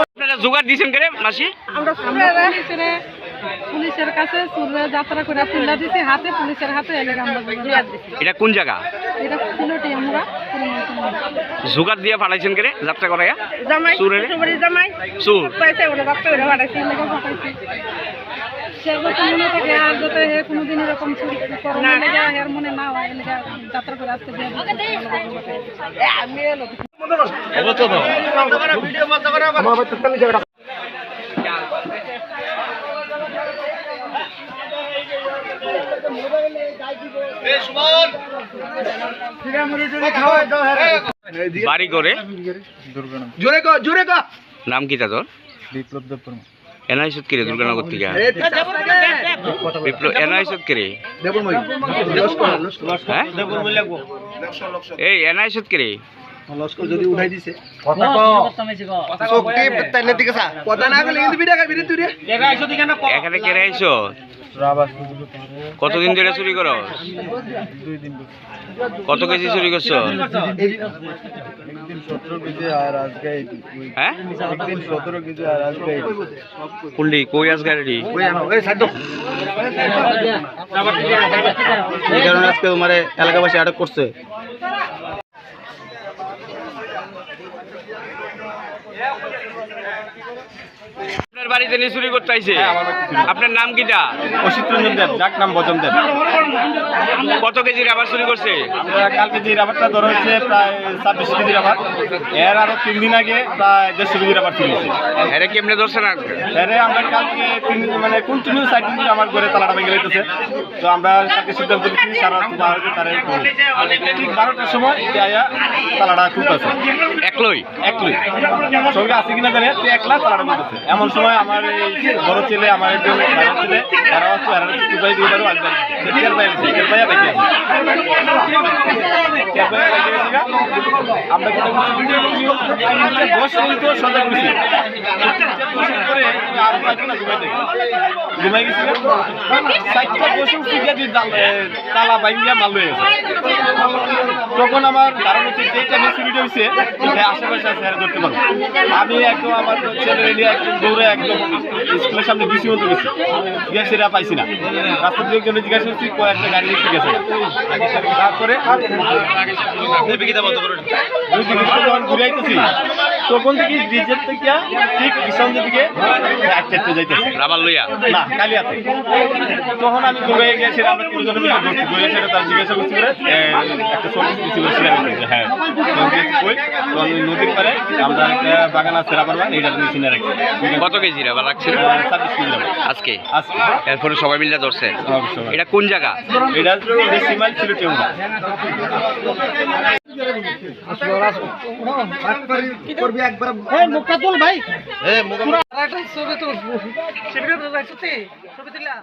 আপনারা জোগাড় দিয়েছেন কেন মাসি? আমরা পুলিশের কাছে সুরে যাত্রা করে তুলে দিছি হাতে, পুলিশের হাতে এলে আমরা এটা কোন জায়গা? এটা সিলেটে আমরা জোগাড় দিয়ে পাঠাইছেন কেন যাত্রা করাইয়া? জামাই সুরের জামাই সুর পাইছে ওরা যাত্রা করে পাঠাইছি এলাকা পাঠাইছি। সে যত মনে থাকে আর যাতে কোনোদিন এরকম করোনা লেগে এর মনে না হয় এলাকা যাত্রা করে আসতে দিয়ে আমি এলো বাড়ি করে নাম কি তোর? বিপ্লব দেববর্মা। এনআইসত কিরে দুর্গানগর থেকে বিপ্লব এনআইসত কিরে হ্যাঁ এই এনআইসত কিরে লস্কর যদি উঠাই দিছে এখানে কেড়ে আইছো? কতদিন ধরে চুরি করো? 2 দিন। কত কেজি চুরি করছো? একদিন 17 কেজি আর আজকে হ্যাঁ একদিন 17 কেজি আর আজকে কুন্ডি কই আজ গাড়ি এই কারণে আজকে তোমার এলাকাবাসী আটক করছে। আপনার বাড়িতে নিয়ে চুরি করতে আইছে? আপনার নাম কিটা? অসিত রঞ্জন দেব, যাক নাম বচন দেব। কত কেজি রাবার চুরি করছে? আমরা কালকে যে রাবারটা ধরা হয়েছে প্রায় 26 কেজি রাবার, এর আরো 3 দিন আগে প্রায় 150 কেজি রাবার চুরি হয়েছে। এরা কেমনে ধরছে না? এরে আমরা কালকে মানে কন্টিনিউ 4 দিন ধরে আমার ঘরে তালাটা ভেঙে লেগেছে। তো আমরা কালকে সিদ্ধান্ত নিচ্ছি সারা বারোটা তারা ঠিক 12টার সময় আয়া তালাটা খুলতেছে একলই সঙ্গে আছে কিনা জানি তো একলা তালাটা খুলতেছে। এমন সময় আমার এই বড় ছেলে আমার একজন বড় ছেলে তারা হচ্ছে আর একটু পাই দিয়ে পারো আগে কেয়ার পাই বেঁচে আমরা কথা বলছি 10 মিনিট সজাগ করছি করে আর পাইতো না ঘুমাই গেছিল 4টা বসে উঠে দিয়ে তালা বাইঙ্গা মাল হয়ে গেছে। তখন আমার কারণ হচ্ছে যে টাইমে চুরি হয়েছে আশেপাশে আছে ধরতে পারবো। আমি একদম আমার ছেলে রেডি একদম দৌড়ে একদম স্কুলের সামনে বেশি মতো গেছি, গিয়ে সেটা পাইছি না। রাস্তা দিয়ে জন্য জিজ্ঞাসা করছি কয়েকটা গাড়ি এসে গেছে। তারপরে যখন ঘুরে আইতেছি তখন থেকে ব্রিজের থেকে ঠিক বিশ্বন্দের দিকে যাইতেছে রাবার লইয়া না কালিয়াতে। তখন আমি দৌড়ে গিয়েছি, আমরা 3 জনে মিলে ধরছি, ধরে সেটা তার জিজ্ঞাসা করছি করে একটা সবজি দিচ্ছি করে সেটা হ্যাঁ নদীর পারে আমরা একটা বাগান আছে রাবার বাগান, এটা নিয়ে চিনে রাখছি। কত কেজি রাবার রাখছিল? 26 কেজি রাবার আজকে এরপরে সবাই মিলে ধরছে। অবশ্যই। এটা কোন জায়গা? এটা সীমাল ছিল টেউনা। মুখটা তুল ভাই, ছবি তুল ছবি তুলা